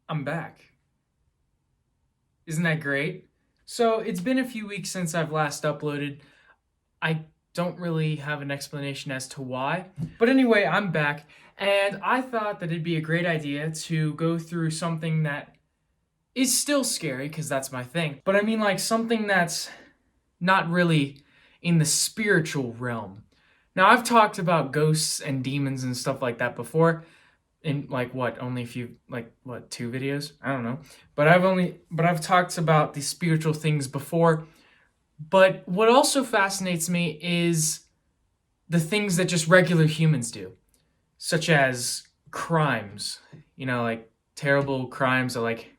I'm back. Isn't that great? So it's been a few weeks since I've last uploaded. I don't really have an explanation as to why. But anyway, I'm back, and I thought that it'd be a great idea to go through something that is still scary, because that's my thing. But I mean, like, something that's not really in the spiritual realm. Now, I've talked about ghosts and demons and stuff like that before, in like what, only a few, like what, 2 videos, I don't know, but I've talked about these spiritual things before. But what also fascinates me is the things that just regular humans do, such as crimes, like terrible crimes that like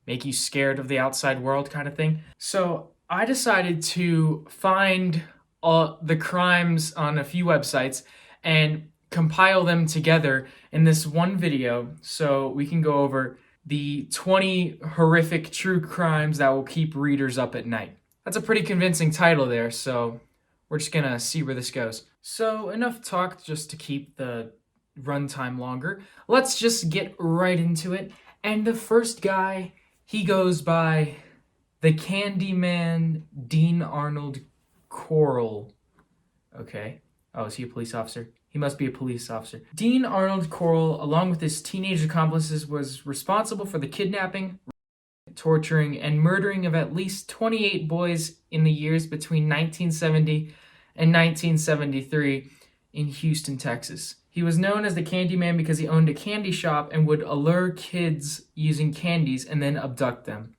make you scared of the outside world kind of thing. So I decided to find all the crimes on a few websites and compile them together in this one video so we can go over the 20 horrific true crimes that will keep readers up at night. That's a pretty convincing title there, so we're just gonna see where this goes. So enough talk just to keep the runtime longer. Let's just get right into it. And the first guy, he goes by the Candyman Dean Arnold Corll. Okay. Oh, is he a police officer? He must be a police officer. Dean Arnold Corll, along with his teenage accomplices, was responsible for the kidnapping, torturing, and murdering of at least 28 boys in the years between 1970 and 1973 in Houston, Texas. He was known as the Candyman because he owned a candy shop and would allure kids using candies and then abduct them.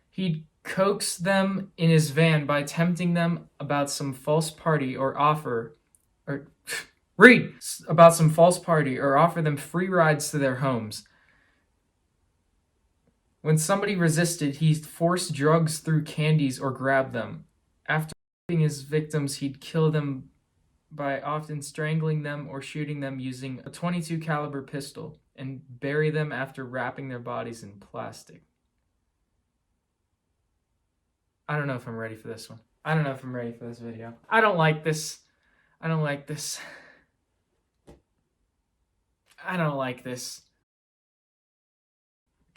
He'd coax them in his van by tempting them about some false party or offer them free rides to their homes. When somebody resisted, he'd force drugs through candies or grab them. After raping his victims, he'd kill them by often strangling them or shooting them using a .22 caliber pistol and bury them after wrapping their bodies in plastic. I don't know if I'm ready for this one. I don't know if I'm ready for this video. I don't like this. I don't like this. I don't like this.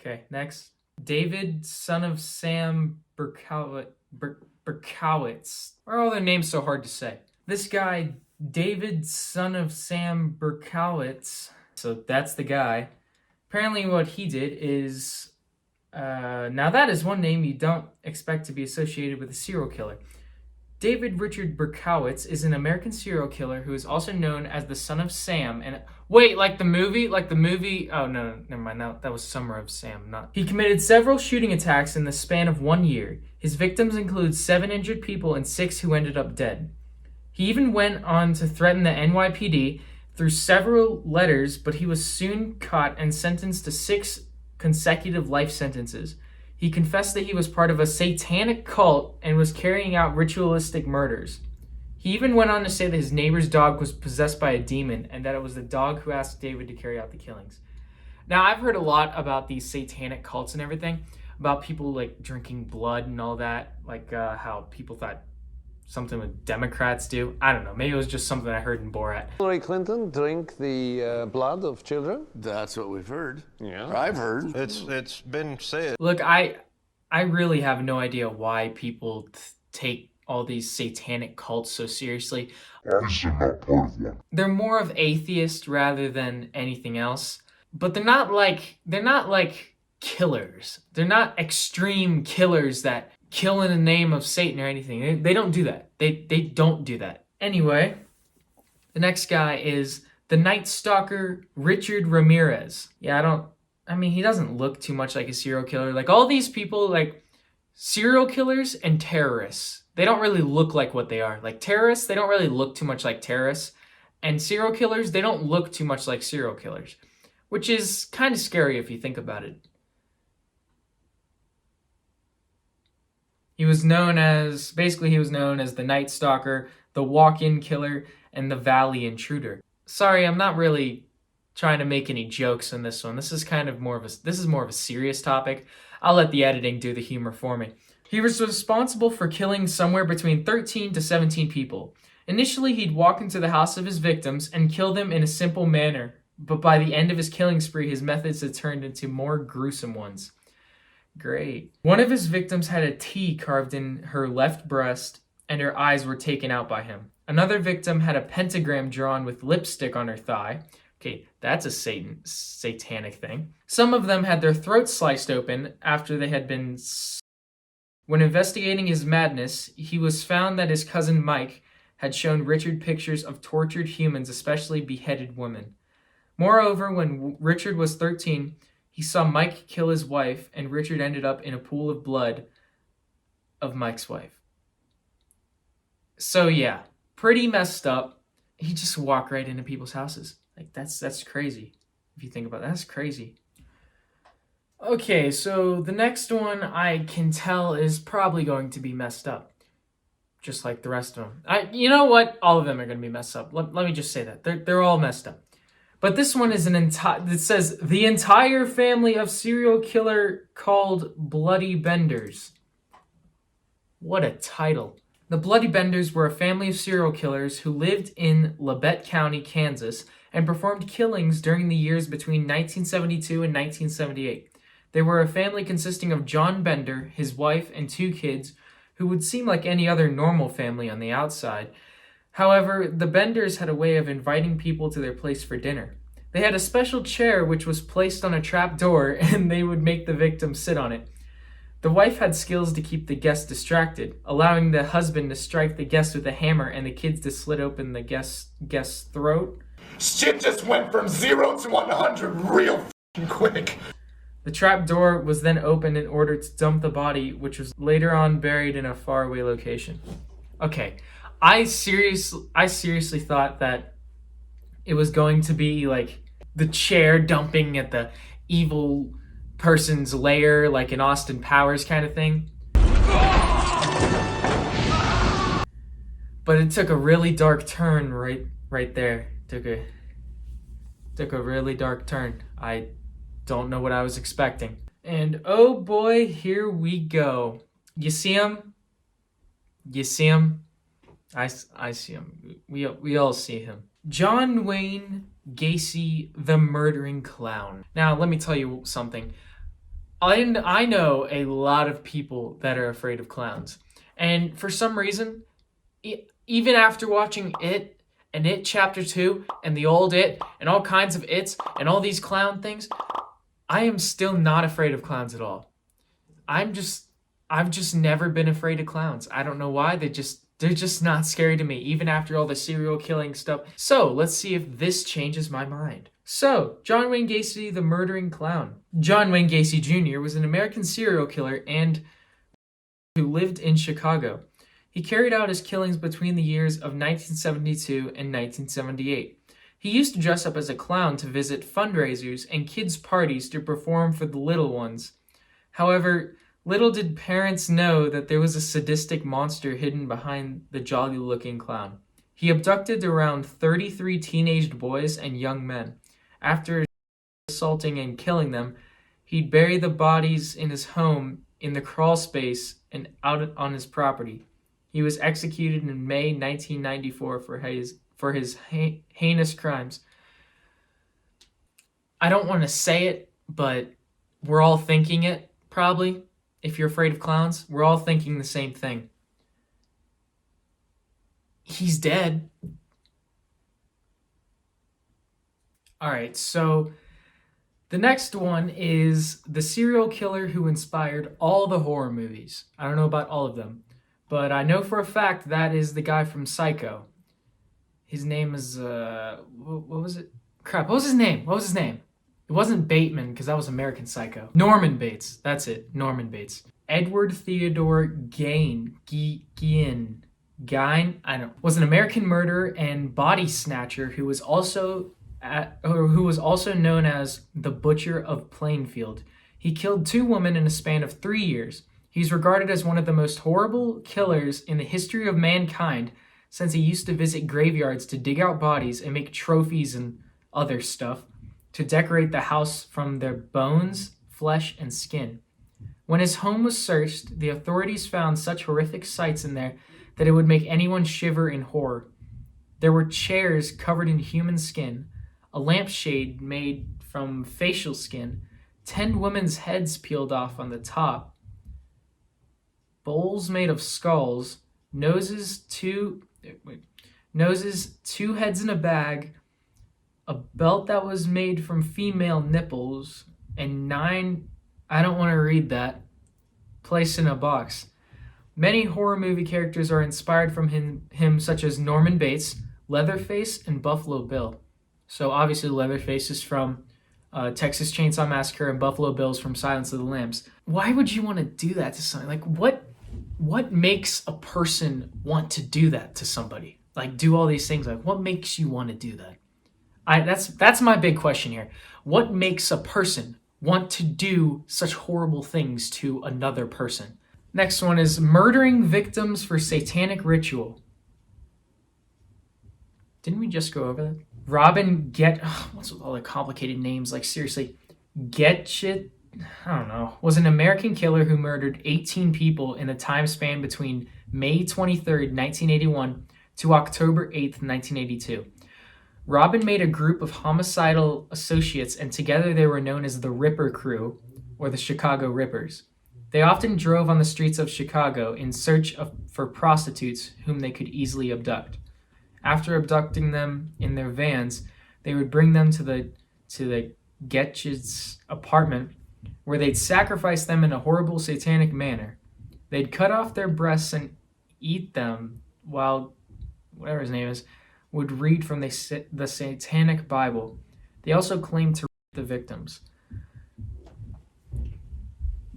Okay, next. David, son of Sam Berkowitz. Why are all their names so hard to say? This guy, David, son of Sam Berkowitz. So that's the guy. Apparently what he did is... now that is one name you don't expect to be associated with a serial killer. David Richard Berkowitz is an American serial killer who is also known as the Son of Sam. And wait, like the movie? Oh no, never mind. That was Summer of Sam. Not. He committed several shooting attacks in the span of 1 year. His victims include 7 injured people and 6 who ended up dead. He even went on to threaten the NYPD through several letters, but he was soon caught and sentenced to 6 consecutive life sentences. He confessed that he was part of a satanic cult and was carrying out ritualistic murders. He even went on to say that his neighbor's dog was possessed by a demon and that it was the dog who asked David to carry out the killings. Now, I've heard a lot about these satanic cults and everything, about people like drinking blood and all that, like how people thought something with Democrats do. I don't know. Maybe it was just something I heard in Borat. Hillary Clinton drink the blood of children? That's what we've heard. Yeah. Or I've heard. It's been said. Look, I really have no idea why people take all these satanic cults so seriously. Obviously not part of one. They're more of atheists rather than anything else. But they're not like killers. They're not extreme killers that kill in the name of Satan or anything. They don't do that. They don't do that. Anyway, the next guy is the Night Stalker Richard Ramirez. Yeah, he doesn't look too much like a serial killer. Like all these people, like serial killers and terrorists, they don't really look like what they are. Like terrorists, they don't really look too much like terrorists. And serial killers, they don't look too much like serial killers, which is kind of scary if you think about it. He was known as the Night Stalker, the Walk-In Killer, and the Valley Intruder. Sorry, I'm not really trying to make any jokes in this one. This is more of a serious topic. I'll let the editing do the humor for me. He was responsible for killing somewhere between 13 to 17 people. Initially, he'd walk into the house of his victims and kill them in a simple manner but by the end of his killing spree, his methods had turned into more gruesome ones. Great. One of his victims had a T carved in her left breast, and her eyes were taken out by him. Another victim had a pentagram drawn with lipstick on her thigh. Okay, that's a satanic thing. Some of them had their throats sliced open after they had been... When investigating his madness, he was found that his cousin Mike had shown Richard pictures of tortured humans, especially beheaded women. Moreover, when Richard was 13, he saw Mike kill his wife, and Richard ended up in a pool of blood of Mike's wife. So yeah, pretty messed up. He just walked right into people's houses. Like, that's crazy. If you think about it, that's crazy. Okay, so the next one I can tell is probably going to be messed up. Just like the rest of them. You know what? All of them are going to be messed up. Let me just say that. They're all messed up. But this one is it says, the entire family of serial killer called Bloody Benders. What a title. The Bloody Benders were a family of serial killers who lived in Labette County, Kansas, and performed killings during the years between 1972 and 1978. They were a family consisting of John Bender, his wife, and 2 kids, who would seem like any other normal family on the outside. However, the Benders had a way of inviting people to their place for dinner. They had a special chair which was placed on a trap door, and they would make the victim sit on it. The wife had skills to keep the guest distracted, allowing the husband to strike the guest with a hammer and the kids to slit open the guest's throat. Shit just went from 0 to 100 real f***ing quick. The trap door was then opened in order to dump the body, which was later on buried in a faraway location. Okay, I seriously thought that it was going to be like the chair dumping at the evil person's lair, like an Austin Powers kind of thing. But it took a really dark turn right there. Took a really dark turn. I don't know what I was expecting. And oh boy, here we go. You see him? You see him? I see him. We all see him. John Wayne Gacy, the murdering clown. Now, let me tell you something. I know a lot of people that are afraid of clowns. And for some reason, even after watching It, and It Chapter 2, and the old It, and all kinds of It's, and all these clown things, I am still not afraid of clowns at all. I've just never been afraid of clowns. I don't know why. They're just not scary to me, even after all the serial killing stuff. So let's see if this changes my mind. So, John Wayne Gacy, the murdering clown. John Wayne Gacy Jr. was an American serial killer and who lived in Chicago. He carried out his killings between the years of 1972 and 1978. He used to dress up as a clown to visit fundraisers and kids' parties to perform for the little ones. However, little did parents know that there was a sadistic monster hidden behind the jolly-looking clown. He abducted around 33 teenaged boys and young men. After assaulting and killing them, he'd bury the bodies in his home in the crawl space and out on his property. He was executed in May 1994 for his heinous crimes. I don't want to say it, but we're all thinking it, probably. If you're afraid of clowns, we're all thinking the same thing. He's dead. All right, so the next one is the serial killer who inspired all the horror movies. I don't know about all of them, but I know for a fact that is the guy from Psycho. His name is, what was it? Crap, what was his name? It wasn't Bateman, because that was American Psycho. Norman Bates, that's it, Norman Bates. Edward Theodore Gain, was an American murderer and body snatcher who was also known as the Butcher of Plainfield. He killed 2 women in a span of 3 years. He's regarded as one of the most horrible killers in the history of mankind, since he used to visit graveyards to dig out bodies and make trophies and other stuff to decorate the house from their bones, flesh, and skin. When his home was searched, the authorities found such horrific sights in there that it would make anyone shiver in horror. There were chairs covered in human skin, a lampshade made from facial skin, 10 women's heads peeled off on the top, bowls made of skulls, noses, two heads in a bag, a belt that was made from female nipples, and 9, I don't want to read that, placed in a box. Many horror movie characters are inspired from him such as Norman Bates, Leatherface, and Buffalo Bill. So obviously Leatherface is from Texas Chainsaw Massacre, and Buffalo Bill's from Silence of the Lambs. Why would you want to do that to somebody? Like, what makes a person want to do that to somebody? Like, do all these things? Like, what makes you want to do that? That's my big question here. What makes a person want to do such horrible things to another person? Next one is murdering victims for satanic ritual. Didn't we just go over that? Robin what's with all the complicated names? Like, seriously, Getchit, I don't know, was an American killer who murdered 18 people in a time span between May 23rd, 1981 to October 8th, 1982. Robin made a group of homicidal associates, and together they were known as the Ripper Crew, or the Chicago Rippers. They often drove on the streets of Chicago in search for prostitutes whom they could easily abduct. After abducting them in their vans, they would bring them to the Getch's apartment, where they'd sacrifice them in a horrible satanic manner. They'd cut off their breasts and eat them while, whatever his name is, would read from the Satanic Bible. They also claimed to rape the victims.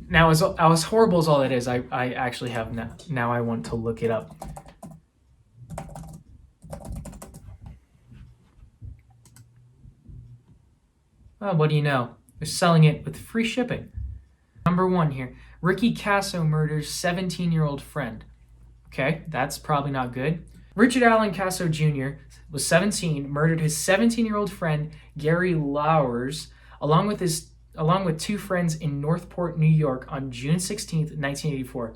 Now, as horrible as all that is, I actually have now I want to look it up. Well, what do you know? They're selling it with free shipping. Number 1 here. Ricky Caso murders 17-year-old friend. Okay, that's probably not good. Richard Allen Caso Jr. was 17, murdered his 17-year-old friend Gary Lowers, along with 2 friends in Northport, New York, on June 16, 1984.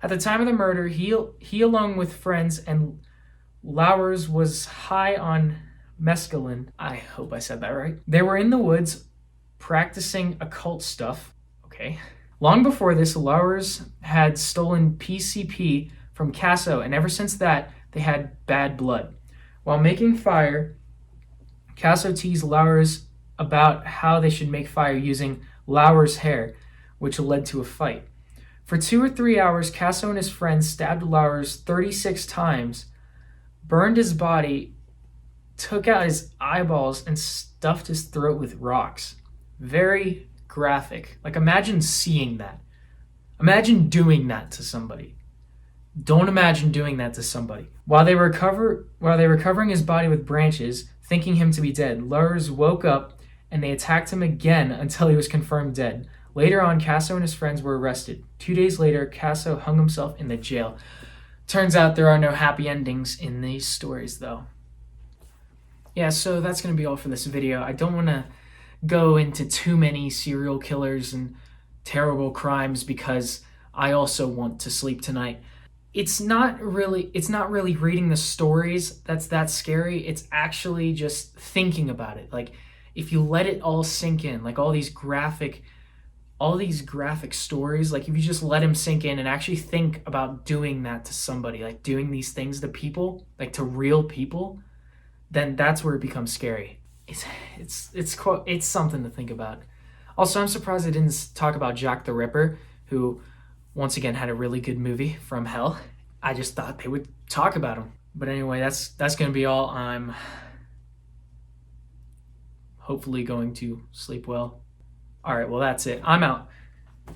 At the time of the murder, he along with friends and Lowers was high on mescaline. I hope I said that right. They were in the woods practicing occult stuff. Okay. Long before this, Lowers had stolen PCP from Caso, and ever since that, they had bad blood. While making fire, Caso teased Lowers about how they should make fire using Lowers' hair, which led to a fight. For 2 or 3 hours, Caso and his friends stabbed Lowers 36 times, burned his body, took out his eyeballs, and stuffed his throat with rocks. Very graphic. Like, imagine seeing that. Imagine doing that to somebody. Don't imagine doing that to somebody. While they were covering his body with branches, thinking him to be dead, Lowers woke up and they attacked him again until he was confirmed dead. Later on, Caso and his friends were arrested. 2 days later, Caso hung himself in the jail. Turns out there are no happy endings in these stories, though. Yeah, so that's going to be all for this video. I don't want to go into too many serial killers and terrible crimes because I also want to sleep tonight. It's not really reading the stories that's that scary. It's actually just thinking about it. Like, if you let it all sink in, like all these graphic stories, like if you just let them sink in and actually think about doing that to somebody, like doing these things to people, like to real people, then that's where it becomes scary. It's something to think about. Also, I'm surprised I didn't talk about Jack the Ripper, who once again had a really good movie, From Hell. I just thought they would talk about him. But anyway, that's going to be all. I'm hopefully going to sleep well. All right, well, that's it. I'm out.